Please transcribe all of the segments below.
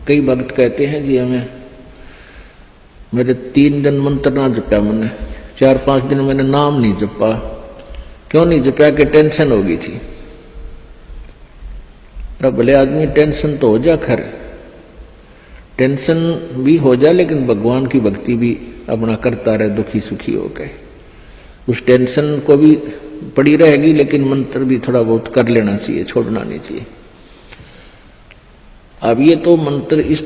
कई भक्त कहते हैं जी हमें मेरे 3 दिन मंत्र ना जपा, मैंने 4-5 दिन मैंने नाम नहीं जपा। क्यों नहीं जपा? कि टेंशन हो गई थी। अब भले आदमी टेंशन तो हो जा, खैर टेंशन भी हो जाए, लेकिन भगवान की भक्ति भी अपना करता रहे दुखी सुखी होकर। उस टेंशन को भी पड़ी रहेगी, लेकिन मंत्र भी थोड़ा बहुत कर लेना चाहिए, छोड़ना नहीं चाहिए। अब ये तो मंत्र इस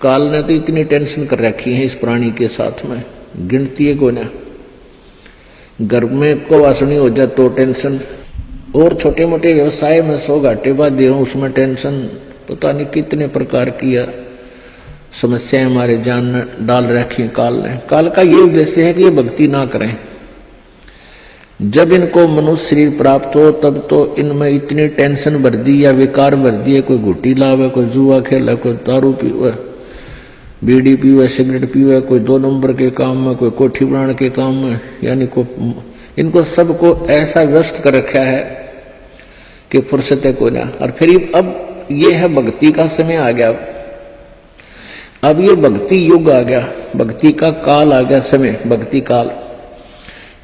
काल ने तो इतनी टेंशन कर रखी है इस प्राणी के साथ में, गिनती है को ना। घर में को वासनी हो जाए तो टेंशन, और छोटे मोटे व्यवसाय में 100 घाटे बाद हो उसमें टेंशन, पता नहीं कितने प्रकार की समस्याएं हमारे जान में डाल रखी है काल ने। काल का ये उद्देश्य है कि ये भक्ति ना करें। जब इनको मनुष्य शरीर प्राप्त हो तब तो इनमें इतनी टेंशन भर दी या विकार भर दिए, कोई घुट्टी लावे, कोई जुआ खेले, कोई दारू पीवे, बीड़ी पीवे, सिगरेट पीवे, कोई 2 नंबर के काम में, कोई कोठी बनाने के काम में, यानी को इनको सबको ऐसा व्यस्त कर रखा है कि फुर्सत को ना। और फिर अब ये है भक्ति का समय आ गया, अब ये भक्ति युग आ गया, भक्ति का काल आ गया, समय भक्ति काल,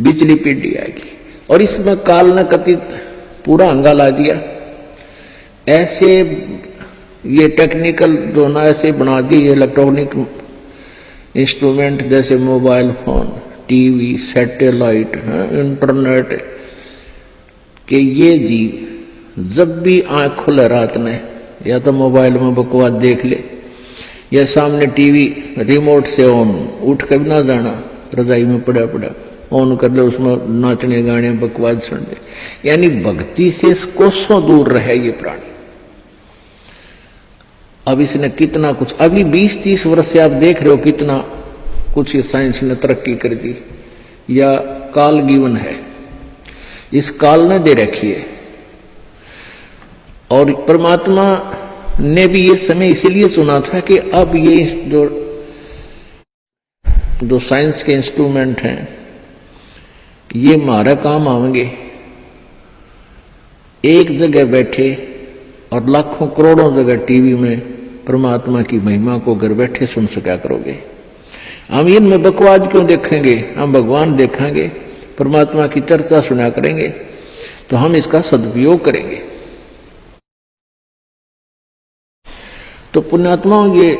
बिजली पीढ़ी आएगी। और इसमें काल ने कति पूरा अंगा ला दिया। ऐसे ये टेक्निकल जो ना ऐसे बना दिए इलेक्ट्रॉनिक इंस्ट्रूमेंट, जैसे mobile phone, TV, satellite, internet, कि ये जीव जब भी आंख खुले रात में या तो मोबाइल में बकवास देख ले, या सामने टीवी रिमोट से ऑन, उठ कर भी ना जाना, रजाई में पड़ा पड़ा ऑन कर ले, उसमें नाचने गाने बकवास सुन ले। यानी भक्ति से कोसों दूर रहे ये प्राणी। अब इसने कितना कुछ, अभी 20-30 वर्ष से आप देख रहे हो कितना कुछ ये साइंस ने तरक्की कर दी, या काल गिवन है, इस काल ने दे रखी है। और परमात्मा ने भी ये समय इसलिए चुना था कि अब ये जो साइंस के इंस्ट्रूमेंट हैं ये हमारा काम आएंगे। एक जगह बैठे और लाखों करोड़ों जगह टीवी में परमात्मा की महिमा को घर बैठे सुन सका करोगे। हम इनमें बकवास क्यों देखेंगे? हम भगवान देखेंगे, परमात्मा की चर्चा सुना करेंगे, तो हम इसका सदुपयोग करेंगे। तो पुण्यात्माओं, ये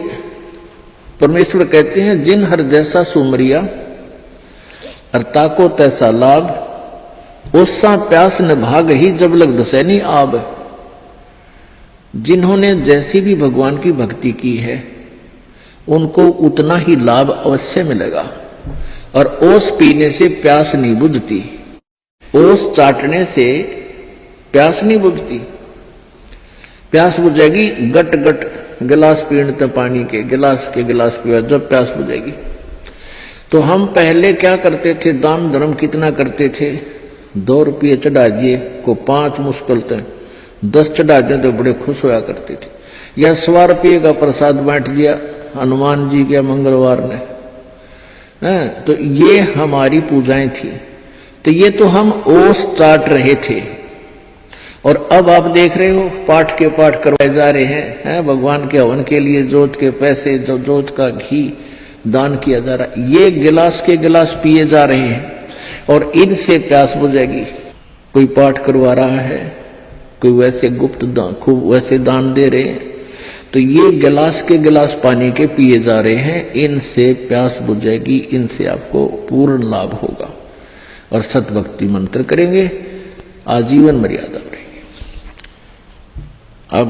परमेश्वर कहते हैं जिन हर जैसा सुमरिया अर्ता को तैसा लाभ, ओसा प्यास न भाग ही जब लग दसैनी आब। जिन्होंने जैसी भी भगवान की भक्ति की है उनको उतना ही लाभ अवश्य मिलेगा। और ओस पीने से प्यास नहीं बुझती, ओस चाटने से प्यास नहीं बुझती। प्यास बुझेगी गट गट गिलास पीने पानी के गिलास पिया जब प्यास बुझेगी। तो हम पहले क्या करते थे, दान धर्म कितना करते थे, 2 रुपये चढ़ा दिए को 5 मुश्किल थे, 10 चढ़ा दिए तो बड़े खुश होया करते थे। या 100 रुपये का प्रसाद बांट दिया हनुमान जी के मंगलवार ने, तो ये हमारी पूजाएं थी। तो ये तो हम ओस चाट रहे थे। और अब आप देख रहे हो पाठ के पाठ करवाए जा रहे हैं, भगवान के हवन के लिए जोत के पैसे, जो जोत का घी दान किया जा रहा है, ये गिलास के गिलास पिए जा रहे हैं और इनसे प्यास बुझेगी। कोई पाठ करवा रहा है, कोई वैसे गुप्त दान, खूब वैसे दान दे रहे हैं, तो ये गिलास के गिलास पानी के पिए जा रहे हैं, इनसे प्यास बुझेगी, इनसे आपको पूर्ण लाभ होगा। और सतभक्ति मंत्र करेंगे, आजीवन मर्यादा बढ़ेगी। अब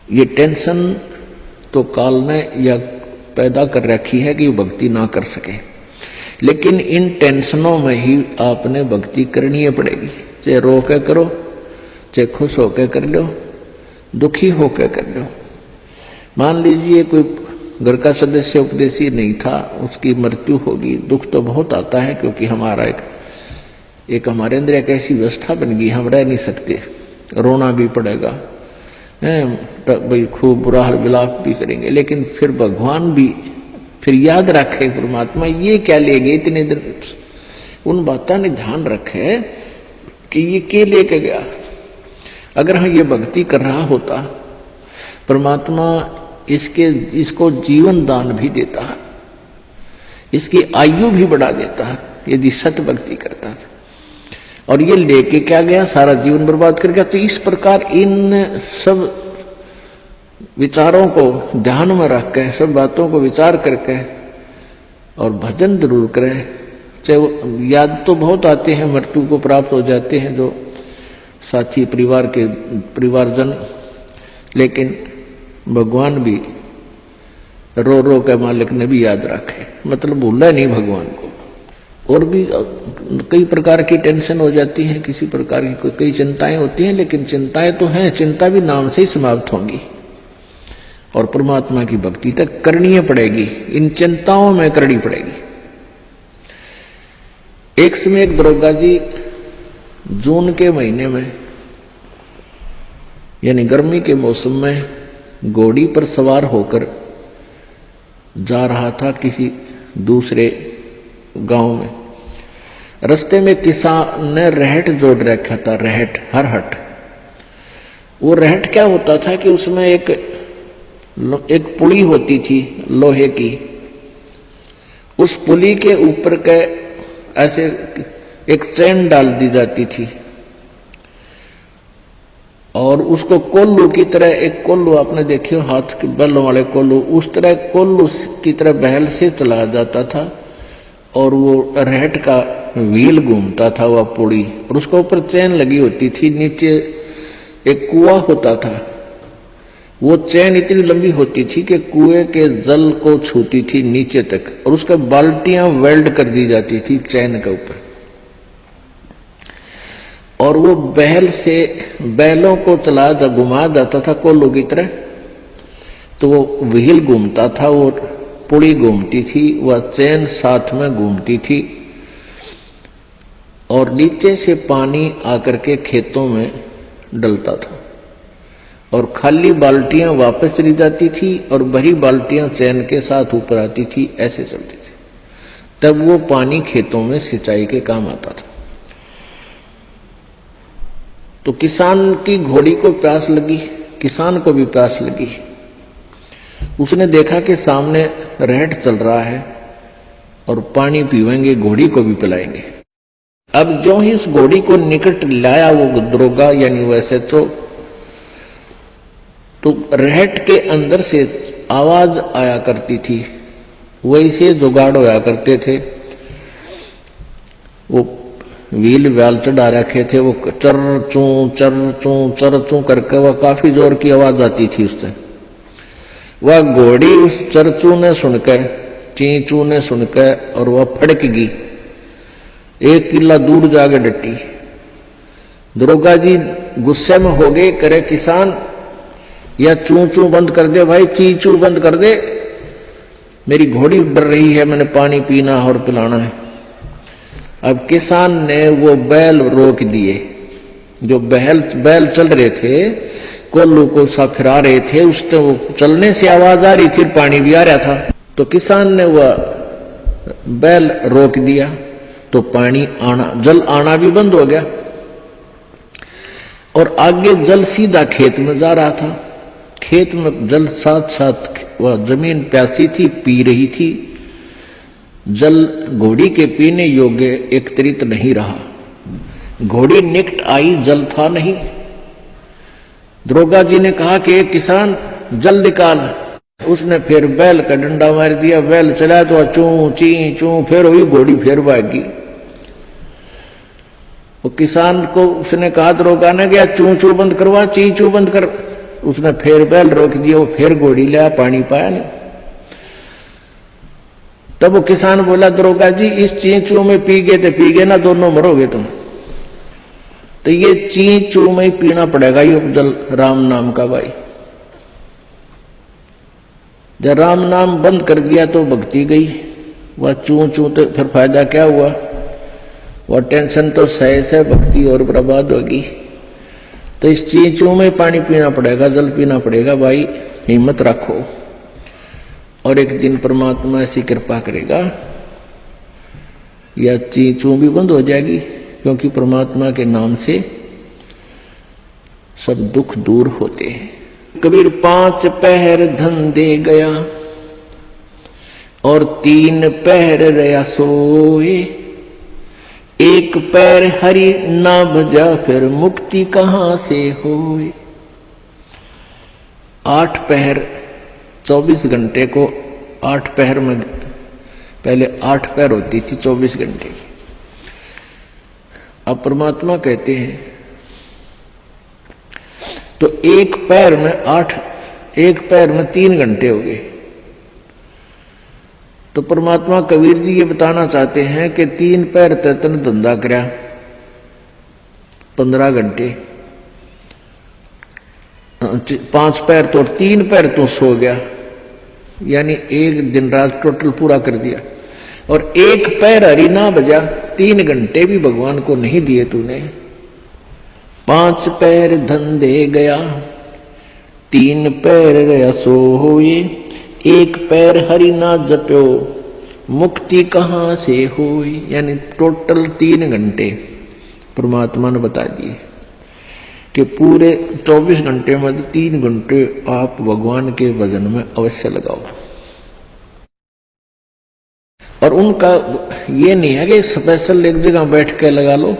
ये टेंशन तो काल ने या पैदा कर रखी है कि भक्ति ना कर सके, लेकिन इन टेंशनों में ही आपने भक्ति करनी पड़ेगी। चाहे रो के करो, चाहे खुश होकर कर लो, दुखी होकर कर लो। मान लीजिए कोई घर का सदस्य उपदेशी नहीं था, उसकी मृत्यु होगी, दुख तो बहुत आता है, क्योंकि हमारा एक हमारे अंदर एक ऐसी व्यवस्था बन गई, हम रह नहीं सकते, रोना भी पड़ेगा, भाई खूब बुरा हाल विलाप भी करेंगे। लेकिन फिर भगवान भी फिर याद रखे, परमात्मा ये क्या ले गए इतने दिन, उन बातों ने ध्यान रखे कि ये क्या लेके गया। अगर हम ये भक्ति कर रहा होता परमात्मा इसको जीवन दान भी देता है, इसकी आयु भी बढ़ा देता है यदि सत भक्ति करता है। और ये लेके क्या गया, सारा जीवन बर्बाद कर गया। तो इस प्रकार इन सब विचारों को ध्यान में रख के, सब बातों को विचार करके और भजन जरूर करें। चाहे याद तो बहुत आते हैं, मृत्यु को प्राप्त हो जाते हैं जो साथी परिवारजन, लेकिन भगवान भी रो रो के मालिक ने भी याद रखे, मतलब भूला नहीं भगवान को। और भी कई प्रकार की टेंशन हो जाती है, किसी प्रकार की कई चिंताएं होती हैं, लेकिन चिंताएं तो हैं, चिंता भी नाम से ही समाप्त होंगी और परमात्मा की भक्ति तक करनी पड़ेगी, इन चिंताओं में करनी पड़ेगी। एक समय एक दरोगा जी जून के महीने में यानी गर्मी के मौसम में घोड़ी पर सवार होकर जा रहा था किसी दूसरे गांव में। रास्ते में किसान ने रहट जोड़ रखा था, रहट, हरहट। वो रहट क्या होता था कि उसमें एक पुली होती थी लोहे की, उस पुली के ऊपर के ऐसे एक चैन डाल दी जाती थी और उसको कोल्लू की तरह, एक कोल्लू आपने देखे हाथ के बैलों वाले कोल्लू, उस तरह कोल्लू की तरह बहल से चलाया जाता था और वो रहट का व्हील घूमता था वह पुड़ी, और उसके ऊपर चैन लगी होती थी। नीचे एक कुआं होता था, वो चैन इतनी लंबी होती थी कि कुएं के जल को छूती थी नीचे तक, और उसका बाल्टियां वेल्ड कर दी जाती थी चैन के ऊपर। और वो बैल से बैलों को घुमा जाता था कोल्लू की तरह, तो वो व्हील घूमता था, वो पुड़ी घूमती थी, वह चैन साथ में घूमती थी और नीचे से पानी आकर के खेतों में डलता था और खाली बाल्टियां वापस चली जाती थी और भरी बाल्टियां चैन के साथ ऊपर आती थी, ऐसे चलती थी। तब वो पानी खेतों में सिंचाई के काम आता था। तो किसान की घोड़ी को प्यास लगी, किसान को भी प्यास लगी। उसने देखा कि सामने रहट चल रहा है और पानी पीवेंगे, घोड़ी को भी पिलाएंगे। अब जो ही इस घोड़ी को निकट लाया वो दरोगा यानी वैसे तो रहट के अंदर से आवाज आया करती थी, वैसे जुगाड़ होया करते थे। वो व्हील व्याल चढ़ा रखे थे, वो चर चू करके वह काफी जोर की आवाज आती थी उससे। वह घोड़ी उस चरचू ने सुनकर, चींचू ने सुनकर और वह फड़क गई, एक किला दूर जाके डटी। दरोगा जी गुस्से में हो गए, करे किसान या चू चू बंद कर दे भाई, ची चू बंद कर दे, मेरी घोड़ी डर रही है, मैंने पानी पीना और पिलाना है। अब किसान ने वो बैल रोक दिए, जो बैल चल रहे थे, कोल्लू को सा फिरा रहे थे, उससे वो चलने से आवाज आ रही थी, पानी भी आ रहा था। तो किसान ने वह बैल रोक दिया तो पानी आना, जल आना भी बंद हो गया और आगे जल सीधा खेत में जा रहा था। खेत में जल साथ साथ वह जमीन प्यासी थी, पी रही थी। जल घोड़ी के पीने योग्य एकत्रित नहीं रहा। घोड़ी निकट आई, जल था नहीं। दरोगा जी ने कहा कि एक किसान जल निकाल। उसने फिर बैल का डंडा मार दिया, बैल चला तो चू ची चू, फिर हुई घोड़ी, फिर भागी। वो किसान को उसने कहा, दरोगा ने गया चू चू बंद करवा, ची चू बंद कर। उसने फिर बैल रोक दिया, वो फिर घोड़ी लिया, पानी पाया नहीं। तब वो किसान बोला, दरोगा जी इस चींचू में पी गए तो पी गए ना, दोनों मरोगे तुम। तो ये चींचू में ही पीना पड़ेगा ये जल, राम नाम का भाई। जब राम नाम बंद कर दिया तो भक्ति गई, वह चू चू तो फिर फायदा क्या हुआ, वह टेंशन तो सह से भक्ति और बर्बाद होगी। तो इस चींचू में पानी पीना पड़ेगा, जल पीना पड़ेगा भाई, हिम्मत रखो और एक दिन परमात्मा ऐसी कृपा करेगा या चींचू भी बंद हो जाएगी, क्योंकि परमात्मा के नाम से सब दुख दूर होते हैं। कबीर 5 पहर धन दे गया और 3 पहर रया सोए, एक पैर हरि ना भजा फिर मुक्ति कहां से होए। 8 पहर 24 घंटे को 8 पहर में, पहले 8 पहर होती थी 24 घंटे की। अब परमात्मा कहते हैं तो एक पैर में 8, एक पैर में 3 घंटे हो गए। तो परमात्मा कबीर जी ये बताना चाहते हैं कि 3 पैर तन धंधा करया 15 घंटे, 5 पैर तो 3 पैर तो सो गया, यानी एक दिन रात टोटल पूरा कर दिया। और एक पैर हरि ना बजा, 3 घंटे भी भगवान को नहीं दिए तूने। 5 पैर धन दे गया, 3 पैर रया सोए, एक पैर हरि ना जप्यो मुक्ति कहां से हुई। यानी टोटल 3 घंटे परमात्मा ने बता दिए कि पूरे 24 घंटे में 3 घंटे आप भगवान के भजन में अवश्य लगाओ। और उनका ये नहीं है कि स्पेशल एक जगह बैठ के लगा लो,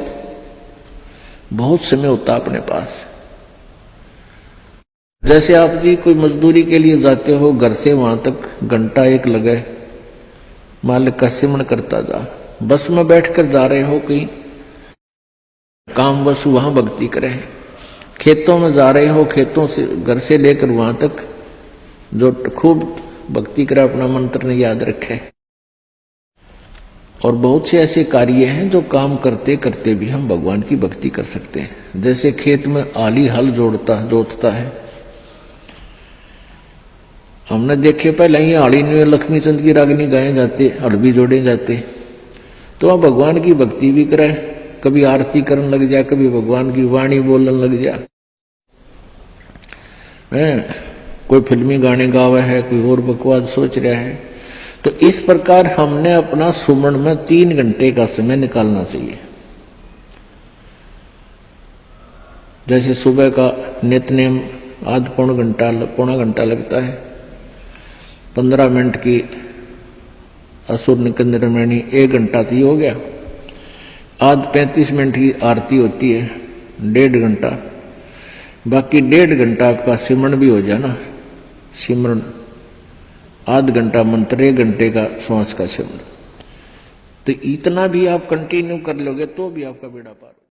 बहुत समय होता अपने पास। जैसे आप जी कोई मजदूरी के लिए जाते हो, घर से वहां तक घंटा एक लगे, मालिक का सिमरण करता जा। बस में बैठकर जा रहे हो कहीं काम, बस वहां भक्ति करें। खेतों में जा रहे हो, खेतों से घर से लेकर वहां तक जो खूब भक्ति करे, अपना मंत्र ने याद रखे। और बहुत से ऐसे कार्य हैं जो काम करते करते भी हम भगवान की भक्ति कर सकते हैं। जैसे खेत में आली हल जोतता है, हमने देखे पहले ही आली में लक्ष्मी चंद की रागनी गाए जाते, हल भी जोड़े जाते। तो वह भगवान की भक्ति भी करे, कभी आरती करने लग जाए, कभी भगवान की वाणी बोलने लग जाए। कोई फिल्मी गाने गावे है, कोई और बकवास सोच रहा है। तो इस प्रकार हमने अपना सुमन में 3 घंटे का समय निकालना चाहिए। जैसे सुबह का नित्यनेम आध पौना घंटा लगता है, 15 मिनट की असुर निकंदरमणि 1 घंटा तो हो गया। आध 35 मिनट की आरती होती है, 1.5 घंटा, बाकी 1.5 घंटा आपका सिमरन भी हो जाना। सिमरन आध घंटा मंत्र, 1 घंटे का श्वास का सिमरन। तो इतना भी आप कंटिन्यू कर लोगे तो भी आपका बेड़ा पार।